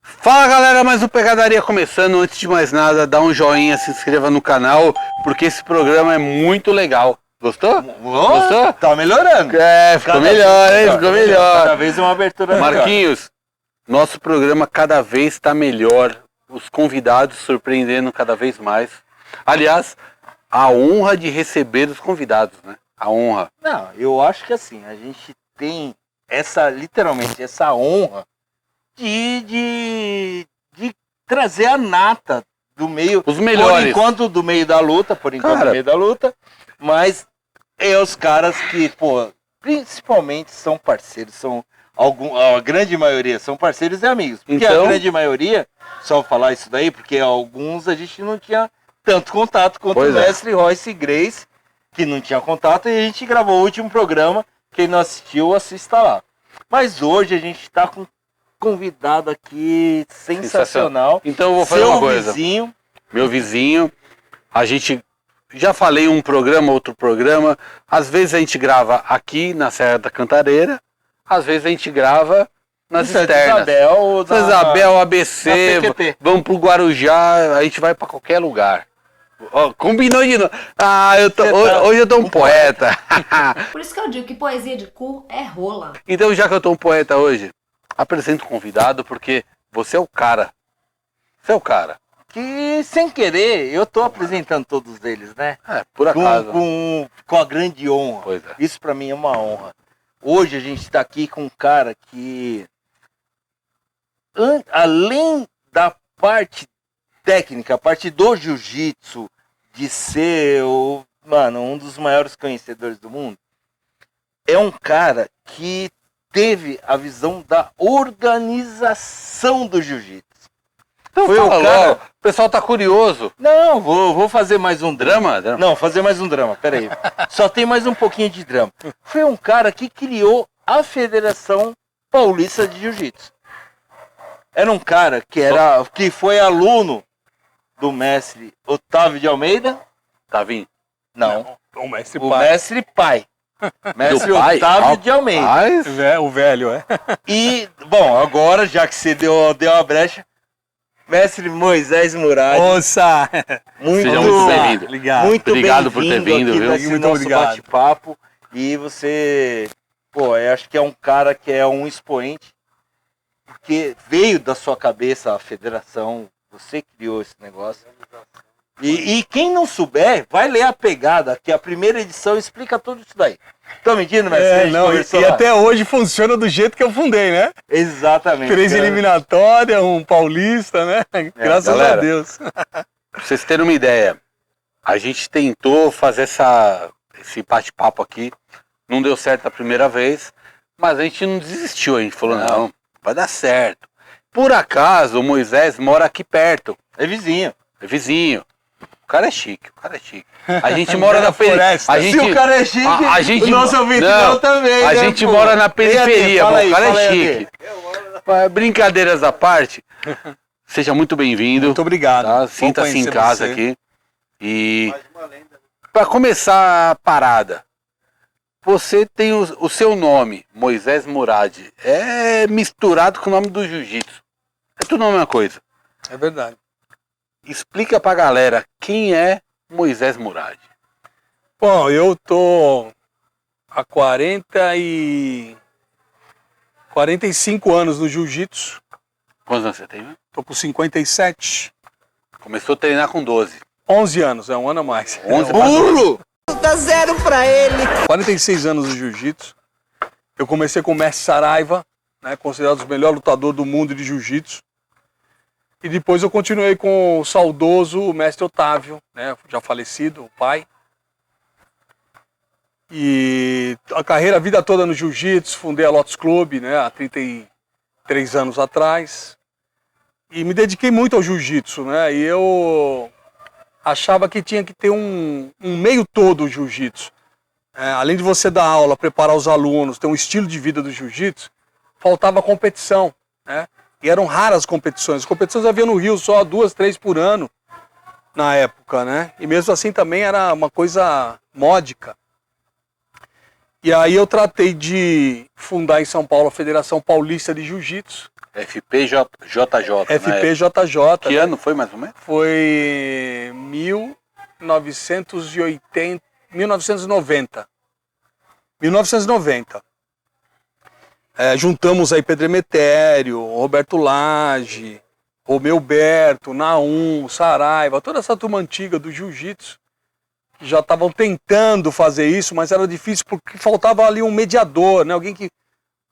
Fala galera, mais um Pegadaria começando. Antes de mais nada, dá um joinha, se inscreva no canal, porque esse programa é muito legal. Gostou? Gostou? Tá melhorando. É, ficou melhor, hein? Ficou melhor. Cada vez uma abertura melhor. Marquinhos, nosso programa cada vez está melhor. Os convidados surpreendendo cada vez mais. Aliás, a honra de receber os convidados, né? A honra. Não, eu acho que assim, a gente tem literalmente essa honra de trazer a nata do meio. Os melhores. Por enquanto do meio da luta, mas é os caras que, pô, principalmente são parceiros, a grande maioria são parceiros e amigos. Porque então, a grande maioria, só falar isso daí, porque alguns a gente não tinha tanto contato quanto o mestre Royce e Grace, que não tinha contato, e a gente gravou o último programa. Quem não assistiu, assista lá. Mas hoje a gente está com um convidado aqui sensacional. Então eu vou fazer uma coisa. Vizinho. Meu vizinho. A gente já falei um programa, outro programa. Às vezes a gente grava aqui na Serra da Cantareira. Às vezes a gente grava nas externas. Isabel, ABC, vamos pro Guarujá, a gente vai para qualquer lugar. Oh, combinou de novo. Hoje eu tô um poeta. Por isso que eu digo que poesia de cu é rola. Então, já que eu tô um poeta hoje, apresento o convidado, porque você é o cara. Você é o cara. Que, sem querer, eu tô apresentando todos eles, né? É, por acaso. Com a grande honra. Pois é. Isso pra mim é uma honra. Hoje a gente tá aqui com um cara que, além da parte técnica, a parte do jiu-jitsu, de ser um dos maiores conhecedores do mundo, é um cara que teve a visão da organização do jiu-jitsu. Então, foi o cara... O pessoal tá curioso. Não, vou fazer mais um drama. Drama? Não, fazer mais um drama, peraí. Só tem mais um pouquinho de drama. Foi um cara que criou a Federação Paulista de Jiu-Jitsu. Era um cara que foi aluno do mestre Otávio de Almeida. Tavinho? Não. O mestre O pai. mestre pai. Mestre Do pai? Otávio de Almeida. O velho, é. E, bom, agora, já que você deu a brecha, mestre Moisés Murad. Moça! Seja muito bem-vindo. Obrigado por ter vindo, aqui viu? nesse Muito nosso obrigado. bate-papo. E você, pô, eu acho que é um cara que é um expoente, porque veio da sua cabeça a federação, você criou esse negócio. E quem não souber, vai ler a pegada, que a primeira edição explica tudo isso daí. Tô mentindo, mestre? E até hoje funciona do jeito que eu fundei, né? Exatamente. 3 eliminatórias, um paulista, né? Graças galera, a Deus. Pra vocês terem uma ideia, a gente tentou fazer esse bate-papo aqui, não deu certo a primeira vez, mas a gente não desistiu, a gente falou, não, vai dar certo. Por acaso, o Moisés mora aqui perto. É vizinho. É vizinho. O cara é chique, A gente mora na floresta. Se o cara é chique, o nosso ouvidor também, A né, gente pô? mora na periferia, Fala aí, o cara fala é aí, chique. Brincadeiras à parte, seja muito bem-vindo. Muito obrigado. Tá? Bom Sinta-se em conhecer casa você. aqui. E para começar a parada, você tem o seu nome, Moisés Murad, é misturado com o nome do jiu-jitsu. É tudo a mesma coisa. É verdade. Explica pra galera quem é Moisés Murad. Bom, eu tô há 45 anos no jiu-jitsu. Quantos anos você tem? Né? Tô com 57. Começou a treinar com 12. 11 anos, é um ano a mais. 11 pra 12. Dá 0 pra ele. 46 anos no jiu-jitsu. Eu comecei com o mestre Saraiva, né, considerado o melhor lutador do mundo de jiu-jitsu. E depois eu continuei com o saudoso mestre Otávio, né, já falecido, o pai. E a vida toda no jiu-jitsu, fundei a Lotus Club, né, há 33 anos atrás. E me dediquei muito ao jiu-jitsu, né, e eu achava que tinha que ter um meio todo o jiu-jitsu. Além de você dar aula, preparar os alunos, ter um estilo de vida do jiu-jitsu, faltava competição, né? E eram raras as competições. As competições havia no Rio só 2, 3 por ano na época, né? E mesmo assim também era uma coisa módica. E aí eu tratei de fundar em São Paulo a Federação Paulista de Jiu-Jitsu, FPJJ. FPJJ. Que ano foi mais ou menos? Foi 1980, 1990. 1990. Juntamos aí Pedro Emetério, Roberto Lage, Romeu Berto, Naum, Saraiva, toda essa turma antiga do jiu-jitsu, que já estavam tentando fazer isso, mas era difícil porque faltava ali um mediador, né? Alguém que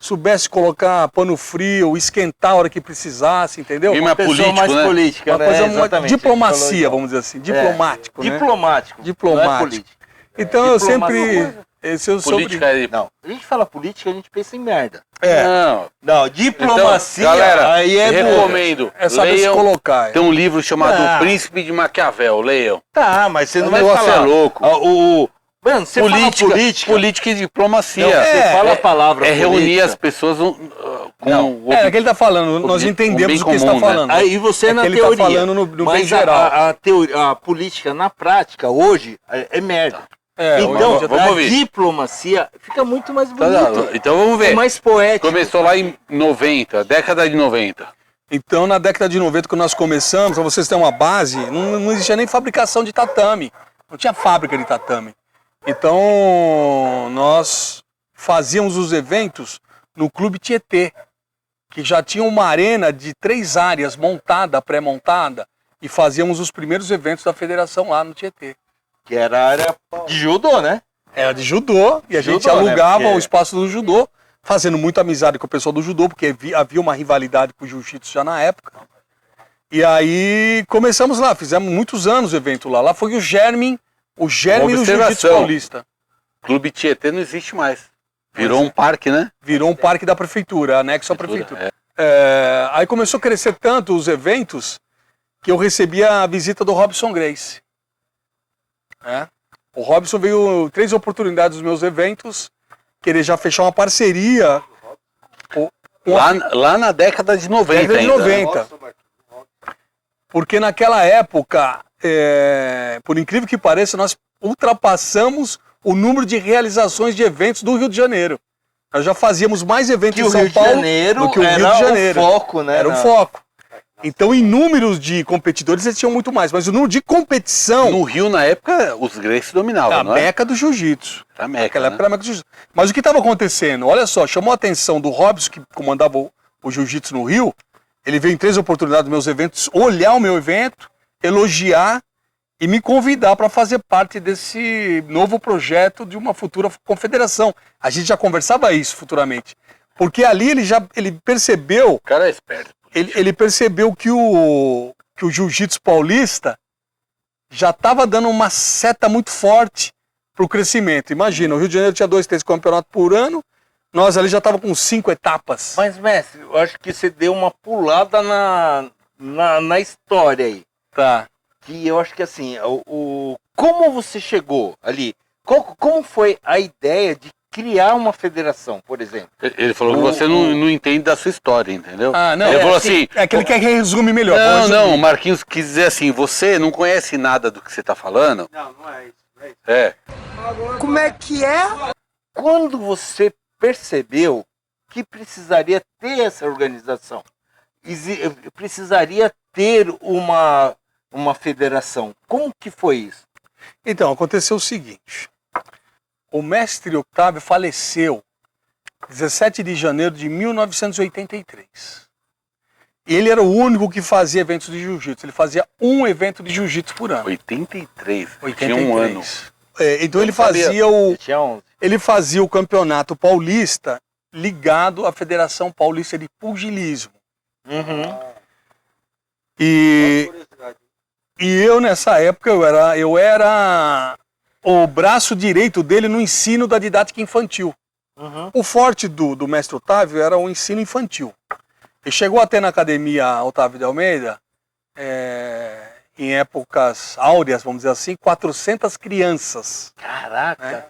soubesse colocar pano frio, esquentar a hora que precisasse, entendeu? E Uma pessoa mais né? política, Uma né? coisa Exatamente. diplomacia, vamos dizer assim, diplomático, né? Diplomático. Diplomático. Não é político. Então eu Diplomacia. sempre... Política é... Não, a gente fala política, a gente pensa em merda. Não. Não, diplomacia, Então, galera, aí é recomendo. É saber se Leiam. colocar. Tem um livro chamado Ah. O Príncipe de Maquiavel, leiam. Tá, mas você não O vai negócio falar. é louco. Mano, você Política e diplomacia. Não, você fala a palavra É reunir política. as pessoas com Não. o É que ele tá falando, nós o entendemos o bem que ele está comum, né? falando. Aí você É na que ele teoria. tá falando no bem mas geral. a política na prática hoje é merda. Então, Então, vamos a ouvir. diplomacia fica muito mais bonito. Então vamos É ver. mais poético. Começou lá em 90, década de 90. Então, na década de 90, quando nós começamos, para vocês terem uma base, não existia nem fabricação de tatame. Não tinha fábrica de tatame. Então, nós fazíamos os eventos no Clube Tietê, que já tinha uma arena de 3 áreas montada, pré-montada, e fazíamos os primeiros eventos da federação lá no Tietê. Que era a área de judô, né? Era de judô, e a gente Judô, né? alugava Porque- o espaço do judô, fazendo muita amizade com o pessoal do judô, porque havia uma rivalidade com o jiu-jitsu já na época. E aí começamos lá, fizemos muitos anos o evento lá. Lá foi o germe do jiu-jitsu observação. paulista. Clube Tietê não existe mais. Virou um parque, né? Virou um parque da prefeitura, anexo à prefeitura. É. Aí começou a crescer tanto os eventos que eu recebia a visita do Robson Grace. O Robson veio 3 oportunidades dos meus eventos, querer já fechar uma parceria. Lá na década de 90 Década de ainda. 90. Porque naquela época, por incrível que pareça, nós ultrapassamos o número de realizações de eventos do Rio de Janeiro. Nós já fazíamos mais eventos Que em o São Rio de Paulo Janeiro do que o Rio era de Janeiro. o foco, né? Era o foco. Então, em números de competidores, eles tinham muito mais. Mas o número de competição, No Rio, na época, os Gracie dominavam, a não é? meca do jiu-jitsu. Era a Meca, Naquela né? época era a meca do jiu-jitsu. Mas o que estava acontecendo? Olha só, chamou a atenção do Robson, que comandava o jiu-jitsu no Rio. Ele veio em 3 oportunidades dos meus eventos, olhar o meu evento, elogiar e me convidar para fazer parte desse novo projeto de uma futura confederação. A gente já conversava isso futuramente. Porque ali ele percebeu, O cara é esperto. ele percebeu que o jiu-jitsu paulista já estava dando uma seta muito forte para o crescimento. Imagina, o Rio de Janeiro tinha 2, 3 campeonatos por ano, nós ali já estávamos com 5 etapas. Mas, mestre, eu acho que você deu uma pulada na história aí. Tá. Que eu acho que assim, como você chegou ali? Como foi a ideia de criar uma federação, por exemplo? Ele falou que você não entende da sua história, entendeu? Ah, não. Ele falou assim... É que ele quer que resume melhor. Não, Vou não, resumir. o Marquinhos quis dizer assim, você não conhece nada do que você está falando? Não é isso. É. Como é que é? Quando você percebeu que precisaria ter essa organização, precisaria ter uma federação, como que foi isso? Então, aconteceu o seguinte. O mestre Octávio faleceu 17 de janeiro de 1983. Ele era o único que fazia eventos de jiu-jitsu. Ele fazia um evento de jiu-jitsu por ano. 83. 83. Tinha um ano. Então ele sabia. fazia Você tinha 11. ele fazia o campeonato paulista ligado à Federação Paulista de Pugilismo. Uhum. E eu nessa época eu era o braço direito dele no ensino da didática infantil. Uhum. O forte do mestre Otávio era o ensino infantil. Ele chegou até na academia Otávio de Almeida, em épocas áureas, vamos dizer assim, 400 crianças. Caraca,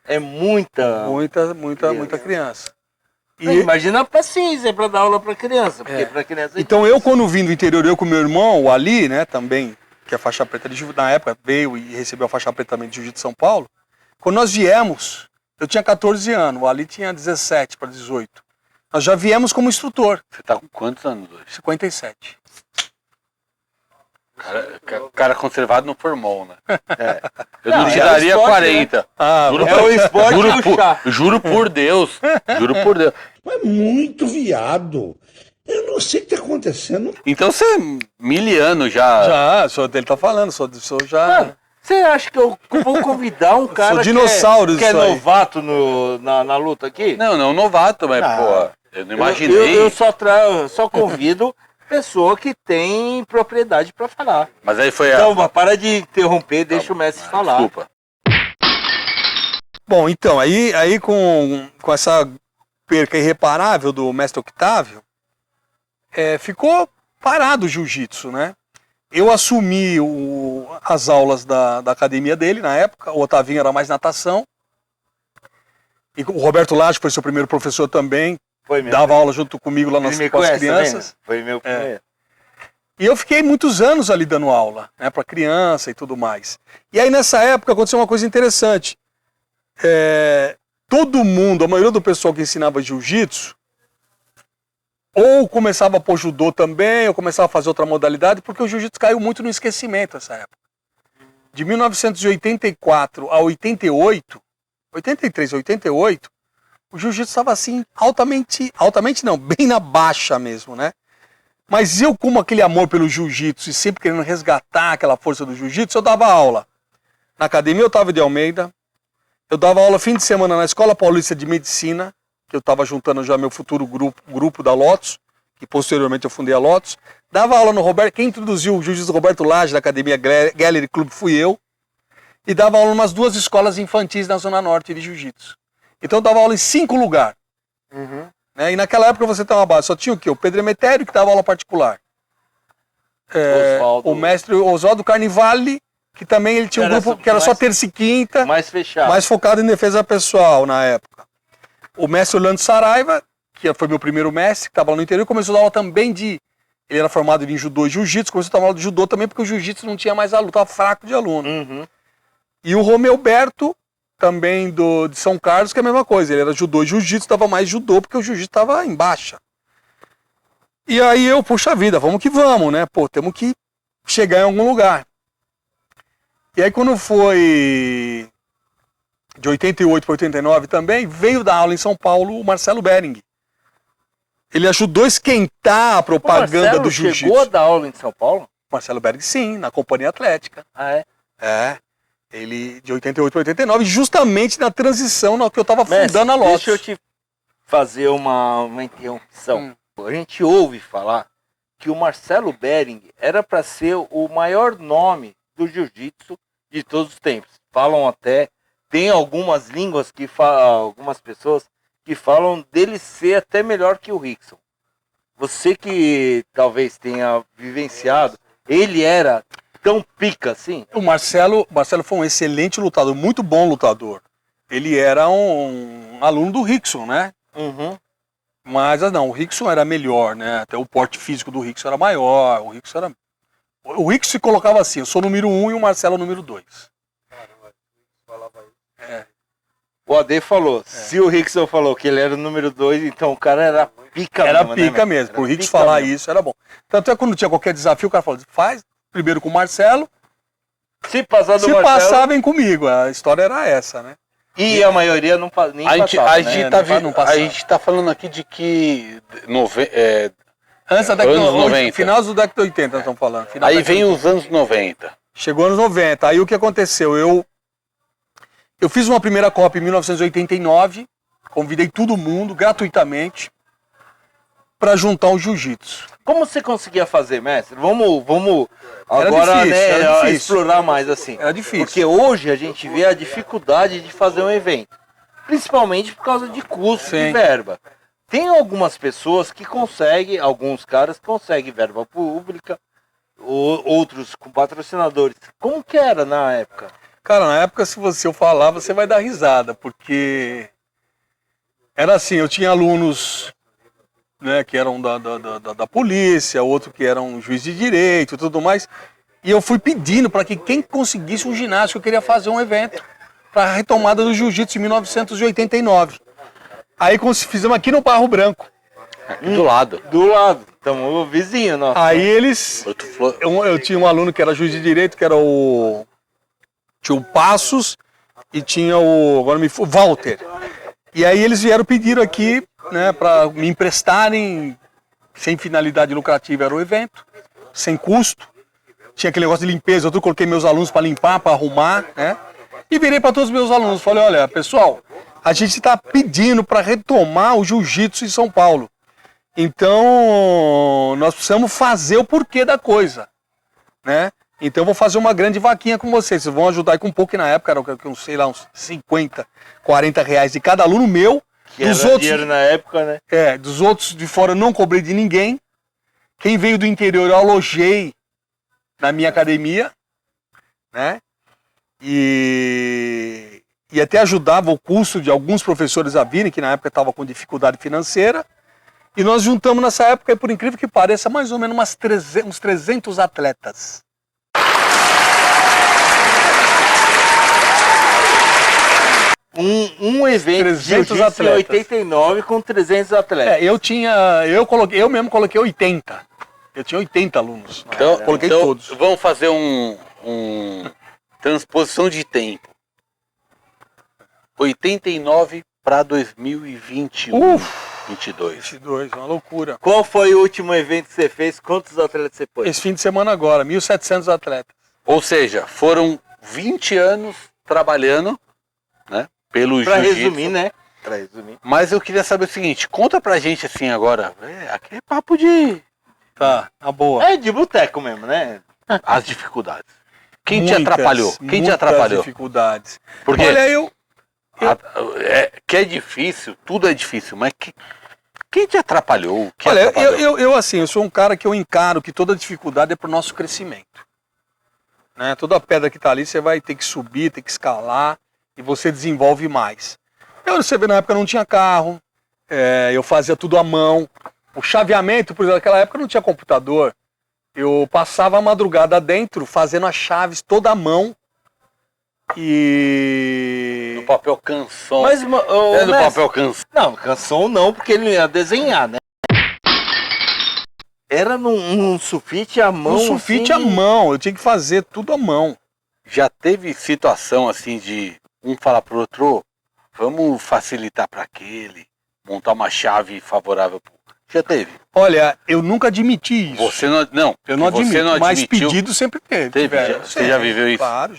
é muita. Muita criança. Não, imagina a paciência para dar aula para criança, porque para criança. Então eu, quando vim do interior, eu com meu irmão, o Ali, né, também, que é faixa preta de jiu-jitsu, na época veio e recebeu a faixa preta também de jiu-jitsu de São Paulo. Quando nós viemos, eu tinha 14 anos, o Ali tinha 17 para 18. Nós já viemos como instrutor. Você tá com quantos anos hoje? 57. Cara conservado não formou, né? É. Eu não Não, tiraria é o esporte, 40. Ah, Juro É o esporte e o chá. Juro por Deus. Juro por Deus. É muito viado. Eu não sei o que está acontecendo. Então você é miliano já. ele tá falando, sou já... Mano, você acha que eu vou convidar um cara Sou dinossauro que é disso aí. novato na luta aqui? Não novato, mas, Ah, pô, eu não imaginei. Eu só convido pessoa que tem propriedade pra falar. Mas aí foi Então, mas para de interromper, deixa o mestre falar. Desculpa. Bom, então, aí com essa perca irreparável do mestre Octávio, ficou parado o jiu-jitsu, né? Eu assumi as aulas da academia dele na época, o Otavinho era mais natação, e o Roberto Lage foi seu primeiro professor também, Foi mesmo. dava aula junto comigo lá Ele me com as conhece crianças. também, né? Foi meu primeiro. E eu fiquei muitos anos ali dando aula, né, para criança e tudo mais. E aí nessa época aconteceu uma coisa interessante. Todo mundo, a maioria do pessoal que ensinava jiu-jitsu, ou começava a pôr judô também, ou começava a fazer outra modalidade, porque o jiu-jitsu caiu muito no esquecimento nessa época. De 1984 a 88, 83 a 88, o jiu-jitsu estava assim, altamente não, bem na baixa mesmo, né? Mas eu, como aquele amor pelo jiu-jitsu e sempre querendo resgatar aquela força do jiu-jitsu, eu dava aula na Academia Otávio de Almeida, eu dava aula fim de semana na Escola Paulista de Medicina, que eu estava juntando já meu futuro grupo da Lotus, que posteriormente eu fundei a Lotus. Dava aula no Roberto, quem introduziu o jiu-jitsu Roberto Lage da Academia Gallery Club fui eu, e dava aula em umas 2 escolas infantis na Zona Norte de jiu-jitsu. Então eu dava aula em 5 lugares. Uhum. Né? E naquela época você tem uma base, só tinha o quê? O Pedro Emetério, que dava aula particular. Oswaldo. O mestre Oswaldo Carnivale, que também ele tinha um Era grupo que era só mais- terça e quinta, Mais fechado. mais focado em defesa pessoal na época. O mestre Orlando Saraiva, que foi meu primeiro mestre, que estava lá no interior, começou a dar aula também ele era formado em judô e jiu-jitsu, começou a dar aula de judô também, porque o jiu-jitsu não tinha mais aluno, estava fraco de aluno. Uhum. E o Romeu Berto, também de São Carlos, que é a mesma coisa, ele era judô e jiu-jitsu, dava mais judô, porque o jiu-jitsu estava em baixa. E aí eu, puxa vida, vamos que vamos, né? Pô, temos que chegar em algum lugar. E aí quando foi de 88 para 89 também, veio dar aula em São Paulo o Marcelo Bering. Ele ajudou a esquentar a propaganda do jiu-jitsu. Chegou a dar aula em São Paulo? Marcelo Bering, sim, na Companhia Atlética. Ah, é? Ele de 88 para 89, justamente na transição na que eu estava Mestre, fundando a Lotus. deixa eu te fazer uma interrupção. A gente ouve falar que o Marcelo Bering era para ser o maior nome do jiu-jitsu de todos os tempos. Falam até, tem algumas línguas que falam, algumas pessoas que falam dele ser até melhor que o Rickson. Você que talvez tenha vivenciado, ele era tão pica assim? O Marcelo foi um excelente lutador, muito bom lutador. Ele era um aluno do Rickson, né? Uhum. Mas não, o Rickson era melhor, né? Até o porte físico do Rickson era maior. O Rickson se colocava assim, eu sou o número 1 e o Marcelo é o número 2. O AD falou, se o Rickson falou que ele era o número 2, então o cara era pica Era mesmo, pica né, mesmo. Era Pro Rickson pica falar mesmo. isso era bom. Tanto é que quando tinha qualquer desafio, o cara falou, faz primeiro com o Marcelo, Se passar do se Marcelo, passar, vem comigo. A história era essa, né? e a maioria não nem A gente, passava, a, né? gente Não passava. a gente tá falando aqui de que. Antes da década Anos 90. Final da década de 80, nós estamos falando. Final da Aí década vem de os anos 90. Chegou anos 90. Aí o que aconteceu? Eu fiz uma primeira Copa em 1989, convidei todo mundo gratuitamente para juntar o jiu-jitsu. Como você conseguia fazer, mestre? Vamos Era agora difícil, né, era difícil. explorar mais assim. Era difícil. Porque hoje a gente vê a dificuldade de fazer um evento. Principalmente por causa de custo Sim. e verba. Tem algumas pessoas que conseguem, alguns caras conseguem verba pública, outros com patrocinadores. Como que era na época? Cara, na época, se eu falar, você vai dar risada, porque era assim, eu tinha alunos, né, que eram da polícia, outro que eram juiz de direito e tudo mais, e eu fui pedindo para que quem conseguisse um ginásio, eu queria fazer um evento para a retomada do jiu-jitsu em 1989. Aí fizemos aqui no Barro Branco, Aqui do lado. Do lado. Estamos vizinho, nossa. Aí eles... Eu tinha um aluno que era juiz de direito, que era o... Tinha o Passos e tinha o... Agora o Walter. E aí eles pediram aqui, né, para me emprestarem, sem finalidade lucrativa era o evento, sem custo. Tinha aquele negócio de limpeza, eu coloquei meus alunos para limpar, para arrumar, né? E virei para todos os meus alunos, falei, olha, pessoal, a gente está pedindo para retomar o jiu-jitsu em São Paulo. Então, nós precisamos fazer o porquê da coisa, né? Então, eu vou fazer uma grande vaquinha com vocês. Vocês vão ajudar aí com um pouco, que na época era, sei lá, uns 50, 40 reais de cada aluno meu. Que dos era outros, dinheiro na época, né? Dos outros de fora eu não cobrei de ninguém. Quem veio do interior eu alojei na minha academia, né? E até ajudava o custo de alguns professores a virem, que na época estavam com dificuldade financeira. E nós juntamos nessa época, por incrível que pareça, mais ou menos uns 300 atletas. Um evento de 89 com 300 atletas. Eu mesmo coloquei 80. Eu tinha 80 alunos. Então, coloquei todos. Vamos fazer transposição de tempo. 89 para 2021. 22, uma loucura. Qual foi o último evento que você fez? Quantos atletas você pôs? Esse fim de semana agora, 1.700 atletas. Ou seja, foram 20 anos trabalhando, né? Pelo pra jiu-jitsu. Resumir, né? Pra resumir. Mas eu queria saber o seguinte, conta pra gente assim agora, aqui é papo de... Tá, na boa. É de boteco mesmo, né? As dificuldades. Quem te atrapalhou? Quem te atrapalhou? Dificuldades. Porque olha, que é difícil, tudo é difícil, mas quem te atrapalhou? Olha, eu sou um cara que eu encaro que toda dificuldade é pro nosso crescimento. Né? Toda pedra que tá ali, você vai ter que subir, ter que escalar, e você desenvolve mais. Você vê, na época não tinha carro, eu fazia tudo à mão. O chaveamento, por exemplo, naquela época não tinha computador. Eu passava a madrugada dentro, fazendo as chaves toda à mão. E... No papel canção. Mas, no papel canção. Não, canção não, porque ele não ia desenhar, né? Era num sulfite à mão. Um sulfite à mão, eu tinha que fazer tudo à mão. Já teve situação assim de um falar pro outro, vamos facilitar para aquele, montar uma chave favorável pro... Já teve? Olha, eu nunca admiti isso. Você não, eu não admito, mas pedido sempre teve. Você já viveu isso? Claro.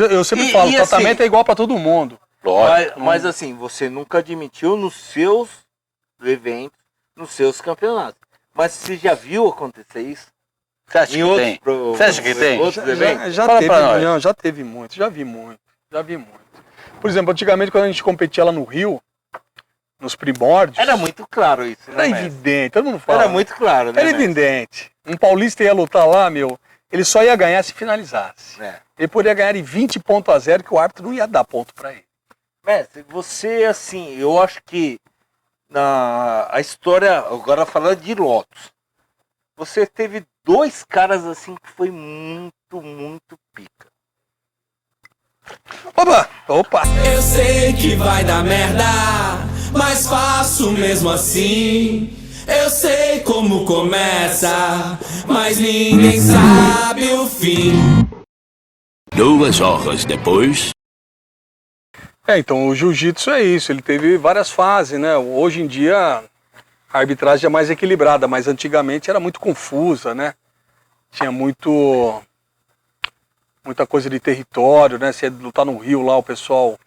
Eu sempre falo, o tratamento é igual para todo mundo. Mas assim, você nunca admitiu nos seus eventos, nos seus campeonatos. Mas você já viu acontecer isso? Você acha que tem? Você acha que tem? Já teve muito, já vi muito. Por exemplo, antigamente quando a gente competia lá no Rio, nos primórdios... Era muito claro isso, né? Era evidente, todo mundo fala. Era muito claro, né? Era evidente. Um paulista ia lutar lá, ele só ia ganhar se finalizasse. Ele poderia ganhar de 20-0, que o árbitro não ia dar ponto pra ele. Mestre, você, assim, eu acho que a história, agora falando de Lotus, você teve 2 caras assim que foi muito, muito pica. Opa! Eu sei que vai dar merda, mas faço mesmo assim. Eu sei como começa, mas ninguém sabe o fim. 2 horas depois... Então o jiu-jitsu é isso, ele teve várias fases, né? Hoje em dia a arbitragem é mais equilibrada, mas antigamente era muito confusa, né? Tinha muita coisa de território, né? Se ia lutar no Rio lá, o pessoal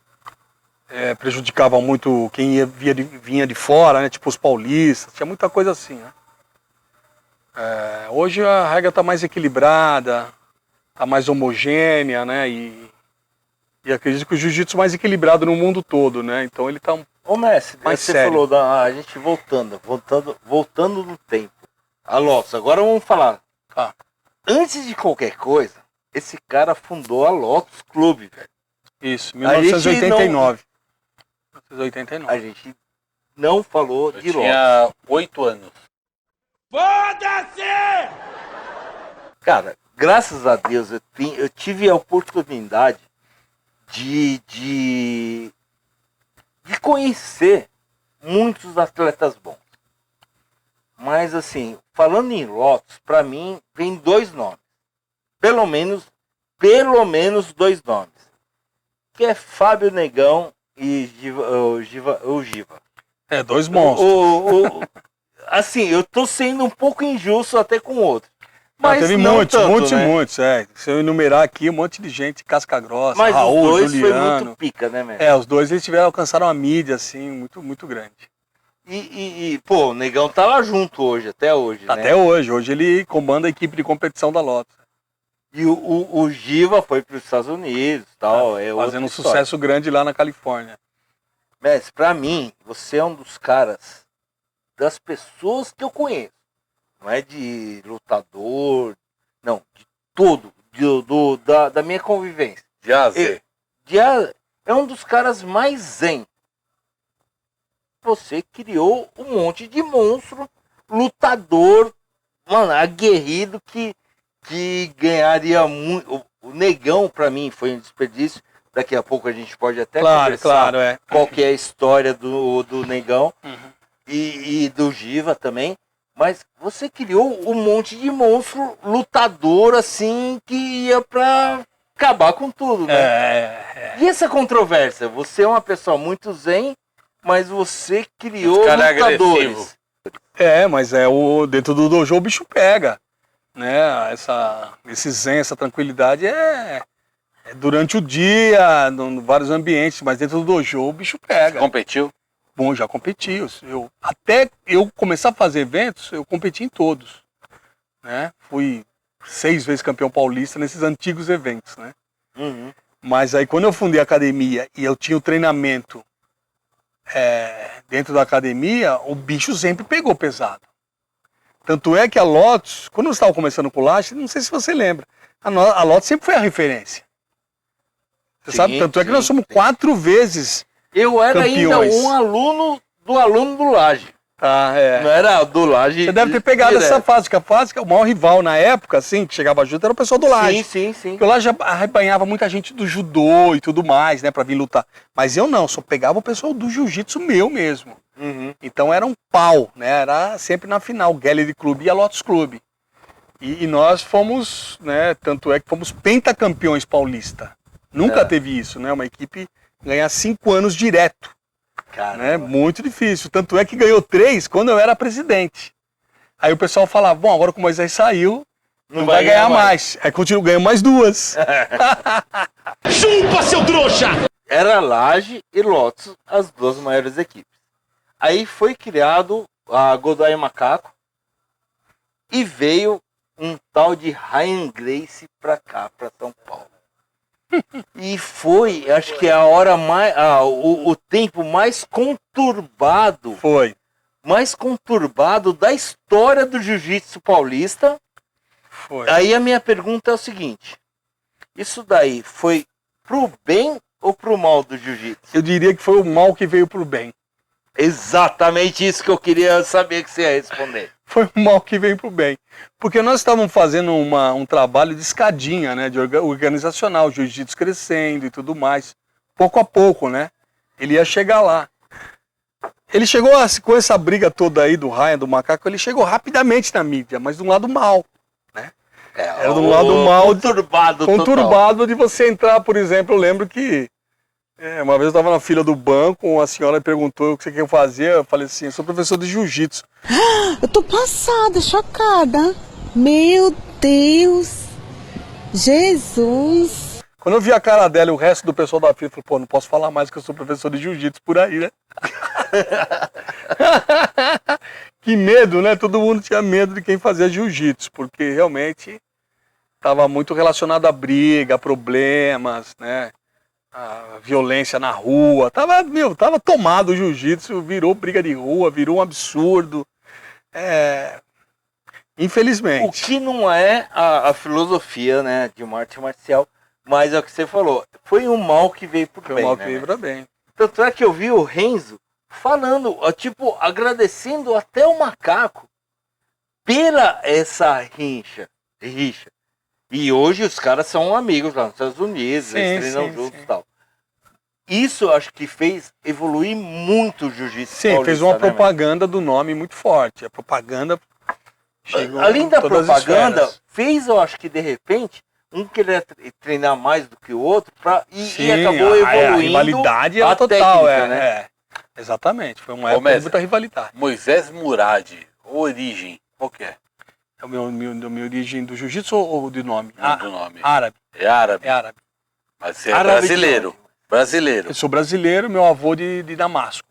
prejudicava muito quem vinha de fora, né? Tipo os paulistas, tinha muita coisa assim, né? Hoje a regra está mais equilibrada, está mais homogênea, né? E acredito que o jiu-jitsu é mais equilibrado no mundo todo, né? Então ele tá mestre, mais você sério. falou a gente voltando no tempo. A Lotus, agora vamos falar. Antes de qualquer coisa, esse cara fundou a Lotus Clube, velho. Isso, 1989. 1989. A gente não falou de Lotus. Tinha 8 anos. Foda-se! Cara, graças a Deus eu tive a oportunidade de conhecer muitos atletas bons. Mas assim, falando em Lotus, pra mim vem 2 nomes. Pelo menos 2 nomes. Que é Fábio Negão e o Giva. 2 monstros. Assim, eu tô sendo um pouco injusto até com o outro. Mas teve não muitos, tanto, muitos né? e muitos. Se eu enumerar aqui, um monte de gente, casca grossa, Mas Raul, os dois Juliano. foi muito pica, né, mesmo? Os dois eles alcançaram a mídia, assim, muito, muito grande. Pô, o Negão tá lá junto hoje, até hoje, né? Até hoje. Hoje ele comanda a equipe de competição da Lotus. E o Giva foi para os Estados Unidos e tal. Fazendo um sucesso grande lá na Califórnia. Mestre, pra mim, você é um dos caras, das pessoas que eu conheço. Não é de lutador, não, de todo, da minha convivência. De A a Z. É um dos caras mais zen. Você criou um monte de monstro, lutador, mano, aguerrido que ganharia muito. O Negão, pra mim, foi um desperdício. Daqui a pouco a gente pode até conversar qual que é a história do Negão e do Giva também. Mas você criou um monte de monstro lutador, assim, que ia pra acabar com tudo, né? E essa controvérsia? Você é uma pessoa muito zen, mas você criou lutadores. Mas dentro do dojo o bicho pega. Né? Esse zen, essa tranquilidade é durante o dia, em vários ambientes, mas dentro do dojo o bicho pega. Você competiu? Bom, já competi. Até eu começar a fazer eventos, eu competi em todos. Né? Fui 6 vezes campeão paulista nesses antigos eventos. Né? Mas aí quando eu fundei a academia e eu tinha o treinamento dentro da academia, o bicho sempre pegou pesado. Tanto é que a Lotus, quando eu estava começando com o Laje, não sei se você lembra, a Lotus sempre foi a referência. Você sabe? Tanto é que nós somos 4 vezes Eu era campeões. ainda um aluno do Laje. Não era do Laje. Você deve ter pegado essa fase, que a fase que é o maior rival na época, assim, que chegava junto, era o pessoal do Laje. Sim. Porque o Laje arrebanhava muita gente do judô e tudo mais, né, pra vir lutar. Mas eu não, só pegava o pessoal do jiu-jitsu meu mesmo. Então era um pau, né? Era sempre na final, Gallery Club e a Lotus Club. E nós fomos, né? Tanto é que fomos pentacampeões paulista. Nunca teve isso, né? Uma equipe ganhar 5 anos direto. Né? Muito difícil. Tanto é que ganhou 3 quando eu era presidente. Aí o pessoal falava, bom, agora que o Moisés saiu, não vai ganhar mais. Aí continuo ganhando mais 2. Chupa, seu trouxa! Era Laje e Lotus as 2 maiores equipes. Aí foi criado a Godoy Macaco e veio um tal de Ryan Gracie pra cá, pra São Paulo. E foi, acho que a hora mais, o tempo mais conturbado. Mais conturbado da história do jiu-jitsu paulista. Aí a minha pergunta é o seguinte: isso daí foi pro bem ou pro mal do jiu-jitsu? Eu diria que foi o mal que veio pro bem. Exatamente isso que eu queria saber que você ia responder. Foi o mal que veio pro bem. Porque nós estávamos fazendo um trabalho de escadinha, né? De organizacional, o jiu-jitsu crescendo e tudo mais. Pouco a pouco, né? Ele ia chegar lá. Ele chegou com essa briga toda aí do Ryan, do Macaco, ele chegou rapidamente na mídia, mas de um lado mal, né? Era de um lado mal, conturbado de você entrar, por exemplo, eu lembro que uma vez eu estava na fila do banco, a senhora perguntou o que você quer fazer, eu falei assim, eu sou professor de jiu-jitsu. Eu tô passada, chocada. Meu Deus. Jesus. Quando eu vi a cara dela e o resto do pessoal da fila, eu falei, pô, não posso falar mais que eu sou professor de jiu-jitsu por aí, né? Que medo, né? Todo mundo tinha medo de quem fazia jiu-jitsu, porque realmente estava muito relacionado a briga, a problemas, né? A violência na rua, tava tomado o jiu-jitsu, virou briga de rua, virou um absurdo. Infelizmente. O que não é a filosofia, né, de uma arte marcial, mas é o que você falou, foi um mal que veio pro bem. Foi um mal que veio pro bem. Tanto é que eu vi o Renzo falando, tipo, agradecendo até o Macaco pela essa rixa. E hoje os caras são amigos lá nos Estados Unidos, eles treinam juntos e tal. isso eu acho que fez evoluir muito o jiu-jitsu Sim, paulista, fez uma né, propaganda do nome muito forte. A propaganda chegou além da em todas as propaganda, esferas. fez, eu acho que de repente, um queria treinar mais do que o outro e Sim, acabou a evoluindo rivalidade era a total, técnica, né? Exatamente, foi uma Ô, época de Messi, muita rivalidade. Moisés Murad, origem, qual que é? É a minha origem do jiu-jitsu ou de nome? Do nome. Árabe, É árabe. é árabe. Mas você é Árabe de brasileiro. onde? Brasileiro. Eu sou brasileiro, meu avô de Damasco,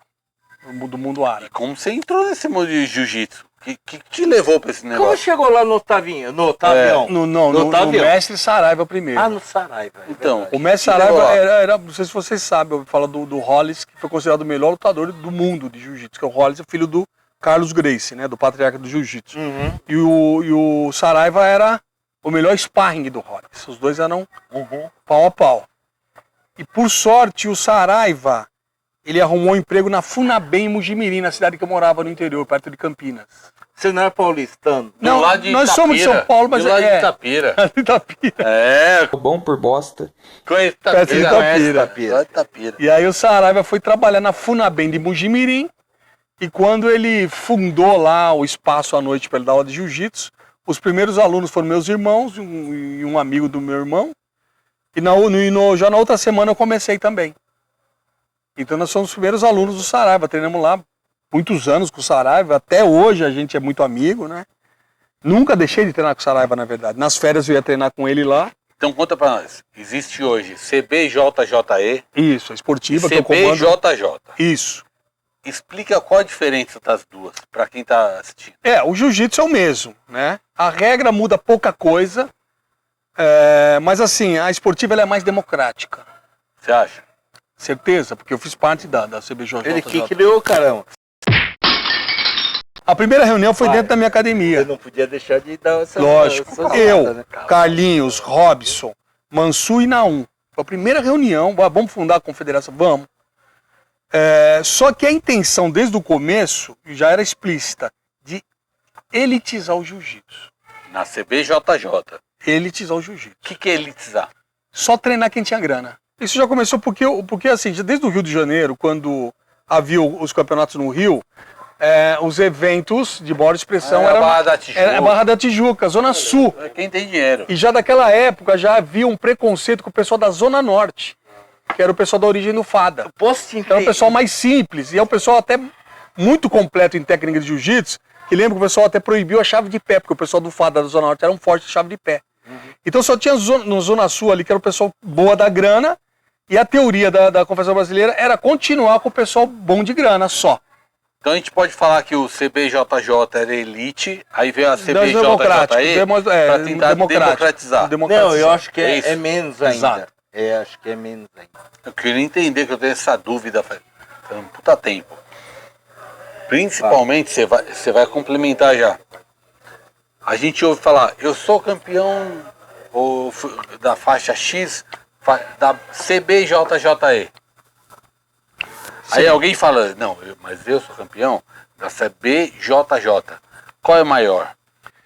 do mundo E árabe. como você entrou nesse mundo de jiu-jitsu? Que te levou pra esse Como negócio? chegou lá no Otavinho? No Otavião? No Otavião. mestre Saraiva primeiro. Ah, no Saraiva. é Então, verdade. O mestre que levou Saraiva lá? era, não sei se vocês sabem, eu falo do Hollis, que foi considerado o melhor lutador do mundo de jiu-jitsu, que é o Hollis, é filho do Carlos Gracie, né, do patriarca do jiu-jitsu. Uhum. E o Saraiva era o melhor sparring do Hollis. Os dois eram Uhum. pau a pau. E por sorte, o Saraiva, ele arrumou um emprego na Funabem, em Mujimirim, na cidade que eu morava no interior, perto de Campinas. Você não é paulistano? Não, Do lado de nós somos de São Itapira. Paulo, mas Do lado de é Itapira. Itapira. É, Bom por bosta. conhece Perto de Itapira. Itapira. Conhece Lá de Itapira. E aí o Saraiva foi trabalhar na Funabem de Mujimirim, e quando ele fundou lá o espaço à noite para ele dar aula de jiu-jitsu, os primeiros alunos foram meus irmãos e um amigo do meu irmão, e já na outra semana eu comecei também. Então nós somos os primeiros alunos do Saraiva, treinamos lá muitos anos com o Saraiva, até hoje a gente é muito amigo, né? Nunca deixei de treinar com o Saraiva, na verdade. Nas férias eu ia treinar com ele lá. Então conta pra nós. Existe hoje CBJJE Isso, a e esportiva que eu comando. CBJJ. Isso. Explica qual a diferença das duas, pra quem tá assistindo. O jiu-jitsu é o mesmo, né? A regra muda pouca coisa, mas assim, a esportiva ela é mais democrática. Você acha? Certeza, porque eu fiz parte da CBJJ. Ele que criou, caramba. A primeira reunião foi dentro da minha academia. Eu não podia deixar de dar essa... Lógico. essa Eu, salada, né? Carlinhos, Robson, Mansu e Naum. Foi a primeira reunião. Vamos fundar a confederação? Vamos. Só que a intenção desde o começo já era explícita, de elitizar o jiu-jitsu. Na CBJJ. Elitizar o jiu-jitsu. O que é elitizar? Só treinar quem tinha grana. Isso já começou porque assim, desde o Rio de Janeiro, quando havia os campeonatos no Rio, os eventos de maior expressão Era eram Barra da Tijuca. era Barra da Tijuca, Zona Sul. Quem tem dinheiro. E já daquela época já havia um preconceito com o pessoal da Zona Norte, que era o pessoal da origem do Fada. Posso te Então é um pessoal mais simples, e é um pessoal até muito completo em técnica de jiu-jitsu, que lembra que o pessoal até proibiu a chave de pé, porque o pessoal do Fada da Zona Norte era um forte de chave de pé. Então só tinha no Zona Sul ali, que era o pessoal boa da grana, e a teoria da Confederação Brasileira era continuar com o pessoal bom de grana só. Então a gente pode falar que o CBJJ era elite, aí veio a Democrático, CBJJE pra tentar democratizar. Não, eu acho que É isso. é menos ainda. Exato. Acho que é menos ainda. Eu queria entender, que eu tenho essa dúvida faz um puta tempo. Principalmente, você vai complementar já. A gente ouve falar, eu sou campeão da faixa X da CBJJE. Aí alguém fala, não, mas eu sou campeão da CBJJ. Qual é maior?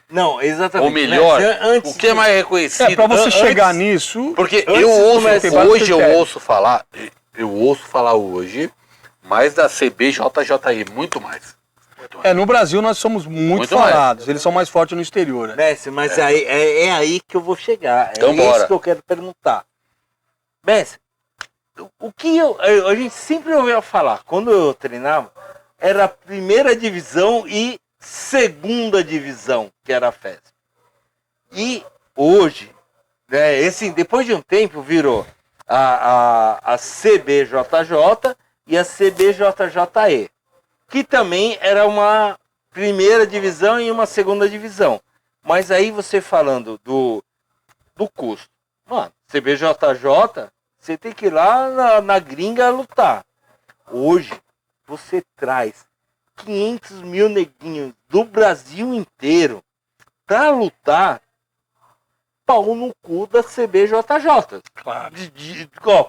Não, exatamente. Ou melhor, Mas antes o que é mais reconhecido? Para você antes- chegar nisso, Porque Antes eu de ouço, começar, tem vários hoje eu critérios. ouço falar hoje mais da CBJJE, muito mais. no Brasil nós somos muito Muito mais. falados, eles são mais fortes no exterior. Né? Messi, mas aí, é aí que eu vou chegar. Então é bora. isso que eu quero perguntar. Messi, o que a gente sempre ouvia falar, quando eu treinava, era a primeira divisão e segunda divisão, que era a FESP. E hoje, né, depois de um tempo, virou a CBJJ e a CBJJE, que também era uma primeira divisão e uma segunda divisão. Mas aí você falando do custo. Mano, CBJJ, você tem que ir lá na gringa lutar. Hoje, você traz 500 mil neguinhos do Brasil inteiro pra lutar pau no cu da CBJJ. Claro.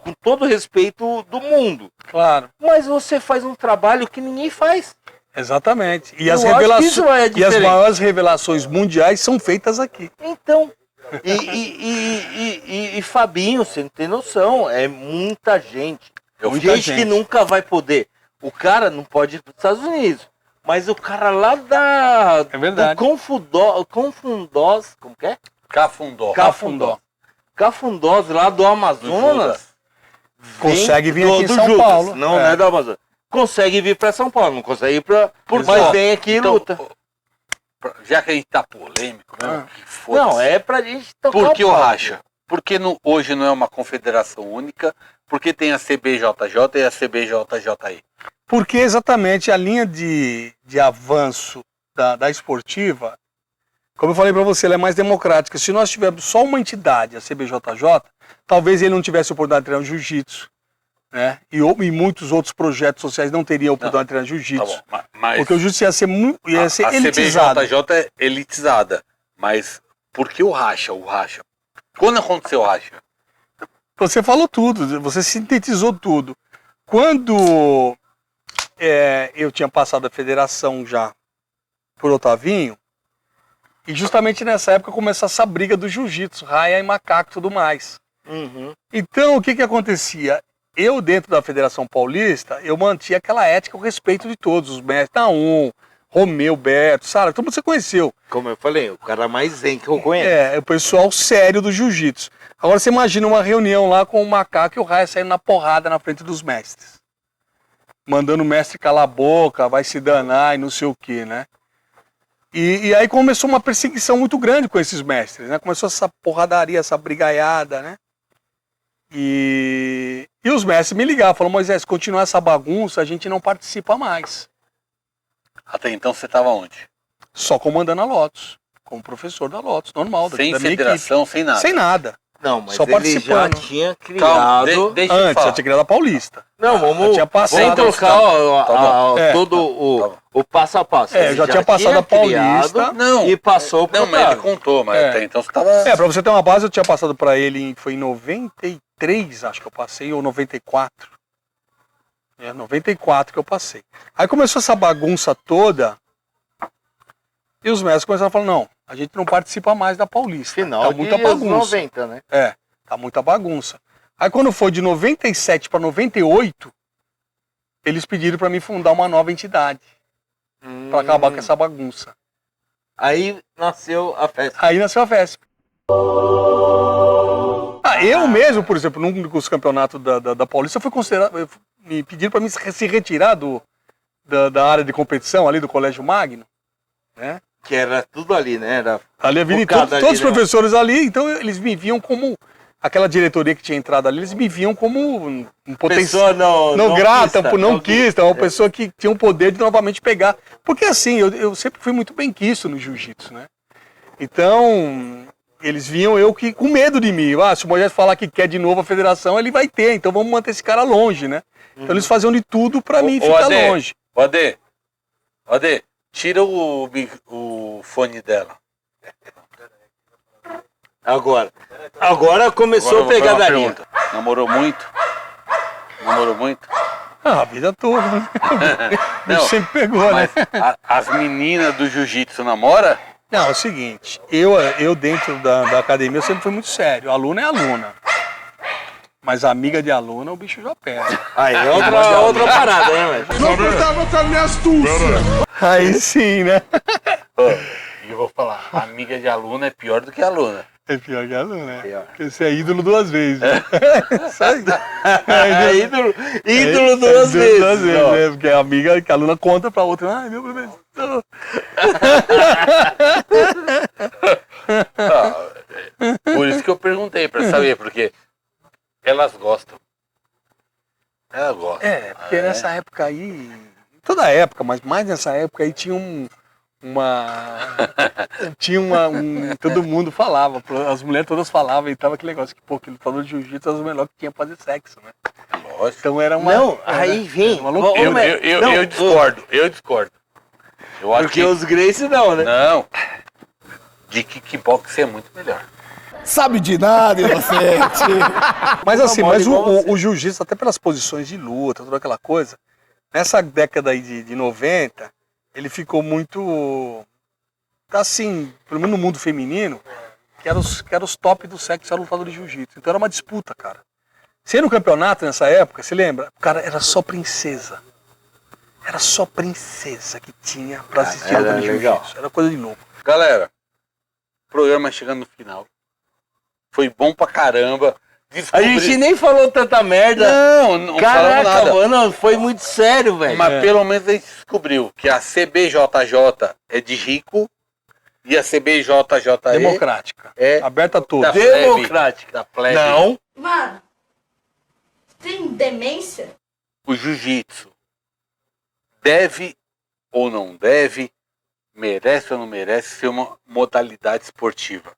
Com todo o respeito do mundo. Claro. Mas você faz um trabalho que ninguém faz. Exatamente. E Eu as acho que revelações, isso é e as diferente. maiores revelações mundiais são feitas aqui. Então, e Fabinho, você não tem noção, é muita gente. Muita gente que nunca vai poder. O cara não pode ir para os Estados Unidos. Mas o cara lá É verdade. do Confundós, como que é? Cafundós, lá do Amazonas. Consegue vir vem aqui em do São Judas. Paulo. Não é do Amazonas. Consegue vir para São Paulo, não consegue ir para... Mas vem aqui e luta. Já que a gente tá polêmico, que foda-se. Não, é pra gente tocar Por que o pau. racha? Porque hoje não é uma confederação única, porque tem a CBJJ e a CBJJI. Porque exatamente a linha de avanço da esportiva, como eu falei para você, ela é mais democrática. Se nós tivermos só uma entidade, a CBJJ, talvez ele não tivesse oportunidade de treinar o jiu-jitsu, né? E muitos outros projetos sociais não teriam oportunidade de treinar jiu-jitsu. Tá bom, mas porque o jiu-jitsu ia ser a elitizado. CBJJ é elitizada, mas por que o racha? Quando aconteceu o racha? Você falou tudo, você sintetizou tudo. Quando eu tinha passado a federação já por Otavinho, e justamente nessa época começou essa briga do jiu-jitsu, raia e macaco e tudo mais. Uhum. Então, o que acontecia? Eu, dentro da Federação Paulista, eu mantinha aquela ética, o respeito de todos, os mestres, Naum, Romeu, Beto, Sara, todo mundo você conheceu. Como eu falei, o cara mais zen que eu conheço. É o pessoal sério do jiu-jitsu. Agora você imagina uma reunião lá com o macaco e o raia saindo na porrada na frente dos mestres. Mandando o mestre calar a boca, vai se danar e não sei o que, né? E aí começou uma perseguição muito grande com esses mestres, né? Começou essa porradaria, essa brigaiada, né? E os mestres me ligavam, falaram, Moisés, continuar essa bagunça, a gente não participa mais. Até então você estava onde? Só comandando a Lotus, como professor da Lotus, normal, Sem da minha federação, equipe. sem nada. Sem nada. Não, mas Só ele já participando. tinha Calma, criado... deixa eu Antes, falar. eu tinha criado a Paulista. Não, vamos tinha passado, sem trocar Tá todo o passo a passo. eu Ele já tinha passado a Paulista. criado Não, e passou pro não, mas cara. ele contou, mas É. até então você estava... Pra você ter uma base, eu tinha passado pra ele, foi em 93, acho que eu passei, ou 94. 94 que eu passei. Aí começou essa bagunça toda, e os mestres começaram a falar, não, a gente não participa mais da Paulista. Final tá de muita bagunça. 90, né? Tá muita bagunça. Aí quando foi de 97 para 98, eles pediram para mim fundar uma nova entidade, para acabar com essa bagunça. Aí nasceu a festa. Aí nasceu a FESP. Eu mesmo, por exemplo, num dos campeonatos da Paulista, eu fui considerado, me pediram para mim se retirar da área de competição ali do Colégio Magno, né? Que era tudo ali, né? Era Ali a vida, focado todos ali, os né? professores ali, então eles me viam como, aquela diretoria que tinha entrado ali, eles me viam como um potencial. Pessoa Não grata, quista, não quista, uma pessoa que tinha o poder de novamente pegar. Porque assim, eu sempre fui muito bem quisto no jiu-jitsu, né? Então, eles viam eu com medo de mim. Se o Moisés falar que quer de novo a federação, ele vai ter, então vamos manter esse cara longe, né? Então eles faziam de tudo pra mim ficar longe. Ade, tira o fone dela. Agora começou Agora a pegadaria. pergunta. Namorou muito? A vida toda, né? Não, sempre pegou, mas né? as meninas do jiu-jitsu namoram? Não, é o seguinte, eu dentro da academia eu sempre fui muito sério. Aluna é aluna. Mas amiga de aluna, o bicho já pega. Aí é outra parada, né, velho? Não contava com a minha astúcia. Aí sim, né? E eu vou falar, amiga de aluna é pior do que aluna. É pior que aluna, né? Pior. Porque você é ídolo duas vezes. Né? Isso aí. Ídolo duas vezes. Né? Porque a amiga, que a aluna conta pra outra. Ai, meu professor. Por isso que eu perguntei, pra saber, porque elas gostam. Elas gostam. Porque nessa época aí, toda época, mas mais nessa época aí tinha todo mundo falava, as mulheres todas falavam e tava aquele negócio que, pô, que lutador de jiu-jitsu é os melhores que tinha pra fazer sexo, né? Lógico. Então era uma... Não, aí vem. uma loucura. Eu discordo. Eu acho Porque os Gracie não, né? Não. De kickbox é muito melhor. Sabe de nada, inocente. Mas assim, mole mas igual você. o jiu-jitsu, até pelas posições de luta, toda aquela coisa, nessa década aí de 90, ele ficou muito, assim, pelo menos no mundo feminino, que era os top do sexo, era lutador de jiu-jitsu. Então era uma disputa, cara. Você ia no campeonato nessa época, você lembra? Cara, era só princesa. Era só princesa que tinha pra assistir era o de legal. jiu-jitsu. Era coisa de louco. Galera, programa chegando no final. Foi bom pra caramba. A gente nem falou tanta merda. Não falamos Caraca, nada. mano, foi muito sério, velho. Mas pelo menos a gente descobriu que a CBJJ é de rico e a CBJJE Democrática. é Aberta a todos. da plebe. Democrática. Da plebe. Não. Mano, tem demência? O jiu-jitsu deve ou não deve, merece ou não merece ser uma modalidade esportiva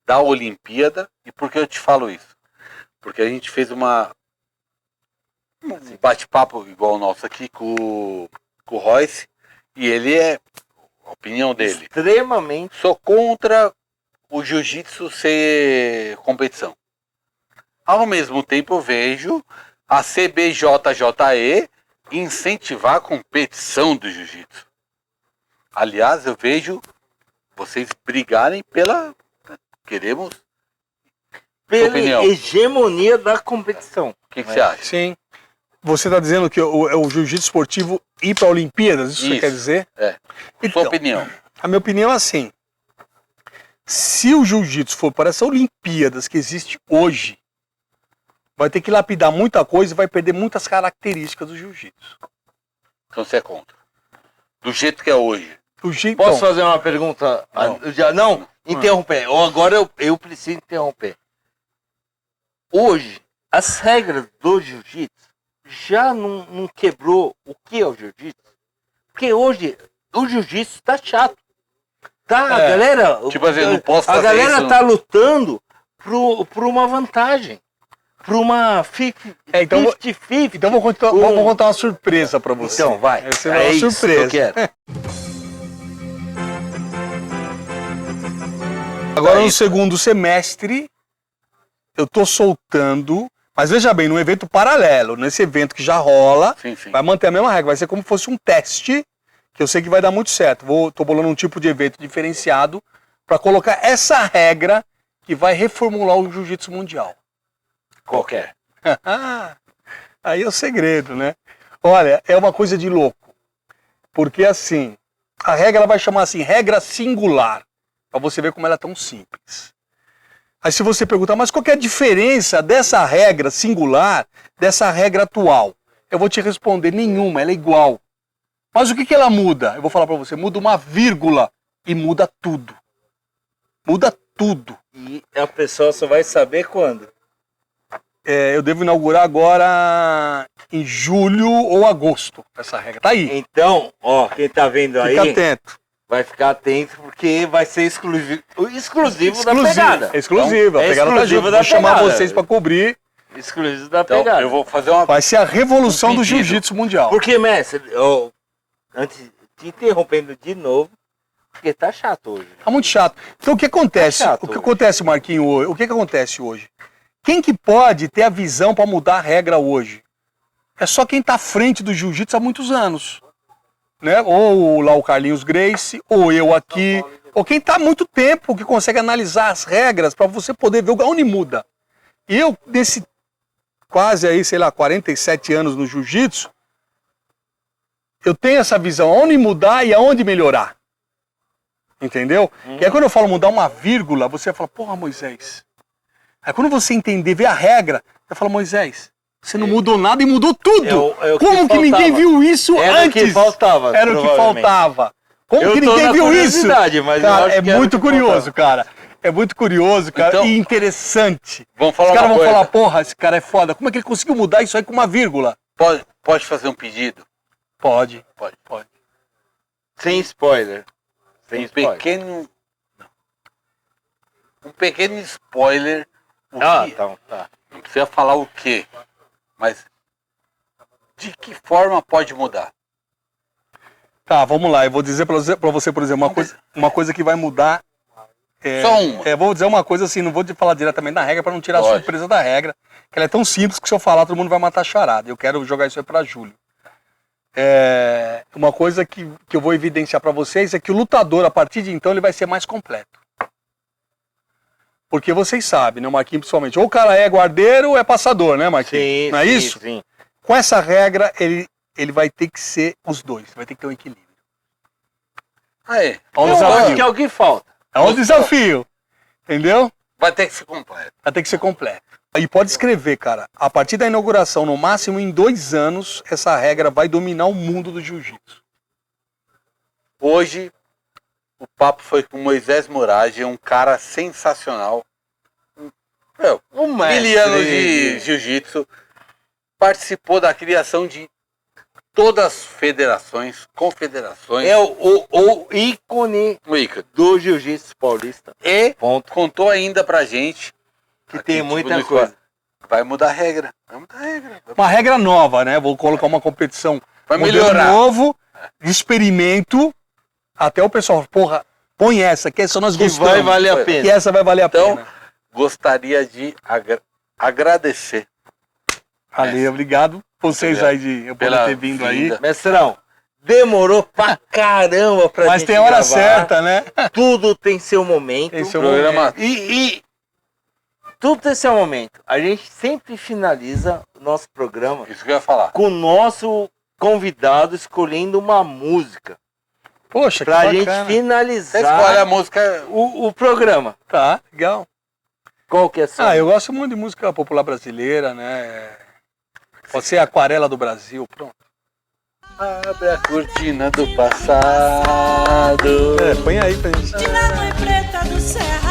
da Olimpíada. E por que eu te falo isso? Porque a gente fez um bate-papo igual o nosso aqui com o Royce, e ele a opinião dele, Extremamente. sou contra o jiu-jitsu ser competição. Ao mesmo tempo eu vejo a CBJJE incentivar a competição do jiu-jitsu. Aliás, eu vejo vocês brigarem queremos. Pela opinião. hegemonia da competição. O que você acha? Sim. Você está dizendo que o jiu-jitsu esportivo ir para Olimpíadas, isso você Isso. quer dizer? É. Então, Sua opinião. a minha opinião é assim. Se o jiu-jitsu for para essa Olimpíadas que existe hoje, vai ter que lapidar muita coisa e vai perder muitas características do jiu-jitsu. Então você é contra. Do jeito que é hoje. Posso fazer uma pergunta? Não. Não? Interromper. Agora eu preciso interromper. Hoje, as regras do jiu-jitsu já não quebrou o que é o jiu-jitsu? Porque hoje o jiu-jitsu tá chato. Tá, a galera. Tipo assim, eu não posso a fazer galera isso. tá lutando por uma vantagem. Por uma 50-50. Então vou contar uma surpresa para você. Então, vai. Essa é uma isso surpresa. que eu quero. Agora no segundo semestre, eu tô soltando, mas veja bem, num evento paralelo, nesse evento que já rola, Sim, sim. vai manter a mesma regra, vai ser como se fosse um teste, que eu sei que vai dar muito certo. Tô bolando um tipo de evento diferenciado para colocar essa regra que vai reformular o jiu-jitsu mundial. Qualquer. Aí é o segredo, né? Olha, é uma coisa de louco. Porque assim, a regra ela vai chamar assim, regra singular. Pra você ver como ela é tão simples. Aí se você perguntar, mas qual que é a diferença dessa regra singular, dessa regra atual? Eu vou te responder, nenhuma, ela é igual. Mas o que ela muda? Eu vou falar pra você, muda uma vírgula e muda tudo. Muda tudo. E a pessoa só vai saber quando? Eu devo inaugurar agora em julho ou agosto, essa regra. Tá aí. Então, ó, quem tá vendo aí, Fica atento. vai ficar atento porque vai ser exclusivo da pegada. Exclusiva. Então, a pegada tá exclusivo junto. da Vou chamar pegada. vocês pra cobrir. Exclusivo da Então, pegada. eu vou fazer uma. Vai ser a revolução do pedido. jiu-jitsu mundial. Porque, mestre, antes te interrompendo de novo, porque tá chato hoje. Tá muito chato. Então o que acontece? Tá chato O que hoje. acontece, Marquinho, hoje? O que acontece hoje? Quem que pode ter a visão para mudar a regra hoje? É só quem tá à frente do jiu-jitsu há muitos anos. Né? Ou lá o Carlinhos Grace, ou eu aqui, ou quem tá há muito tempo, que consegue analisar as regras para você poder ver onde muda. Eu, nesse quase aí, sei lá, 47 anos no jiu-jitsu, eu tenho essa visão, aonde mudar e aonde melhorar. Entendeu? E aí quando eu falo mudar uma vírgula, você fala, porra, Moisés. Aí quando você entender, ver a regra, você fala, Moisés, você não mudou nada e mudou tudo. É o que Como que ninguém faltava. viu isso Era antes? o que faltava. Era o que provavelmente. faltava. Como Eu que tô ninguém na viu isso? curiosidade, mas eu Cara, acho é que era muito o que curioso, cara. É muito curioso, cara, Então, e interessante. Vamos falar Os caras uma vão coisa. falar, porra, esse cara é foda. Como é que ele conseguiu mudar isso aí com uma vírgula? Pode fazer um pedido? Pode. Sem spoiler. Sem Um spoiler. pequeno. Um pequeno spoiler. Tá. Não precisa falar o quê, mas de que forma pode mudar? Tá, vamos lá. Eu vou dizer pra você, por exemplo, uma coisa que vai mudar. Só uma. Vou dizer uma coisa assim, não vou te falar diretamente da regra para não tirar a Lógico. surpresa da regra, que ela é tão simples que se eu falar todo mundo vai matar a charada. Eu quero jogar isso aí para Júlio. Uma coisa que eu vou evidenciar para vocês é que o lutador, a partir de então, ele vai ser mais completo. Porque vocês sabem, né, o Marquinhos principalmente, ou o cara é guardeiro ou é passador, né, Marquinhos? Sim, não é sim, isso? Sim. Com essa regra, ele vai ter que ser os dois, vai ter que ter um equilíbrio. Aí. É um Eu acho desafio. que é o que falta. É um desafio, entendeu? Vai ter que ser completo. Vai ter que ser completo. E pode escrever, cara, a partir da inauguração, no máximo em 2 anos, essa regra vai dominar o mundo do jiu-jitsu. Hoje, o papo foi com Moisés Morage, um cara sensacional. Miliano de jiu-jitsu. Participou da criação de todas as federações, confederações. É o ícone o Ícaro. do jiu-jitsu paulista. E Ponto. contou ainda pra gente Que aqui, tem tipo, muita no coisa. vai mudar a regra. Vai mudar a regra. Uma regra nova, né? Vou colocar uma competição Vai modelo melhorar. novo, de experimento, até o pessoal, porra, põe essa, que essa nós Que gostamos. vai valer a Que pena. essa vai valer a Então, pena. gostaria de agradecer Valeu, obrigado vocês aí de eu poder pela ter vindo vinda. aí. Mestrão, demorou pra caramba pra Mas gente tem a hora gravar. certa, né? Tudo tem seu momento. Tem seu programa. E tudo tem seu momento. A gente sempre finaliza o nosso programa Isso que eu ia falar. com o nosso convidado escolhendo uma música. Poxa, que Pra bacana. gente Você finalizar escolhe a música. o programa. Tá, legal. Qual que é a sua? Eu gosto muito de música popular brasileira, né? Pode ser Aquarela do Brasil, pronto. Abre a cortina do passado. Põe aí pra gente. De lá no Preta do Serra.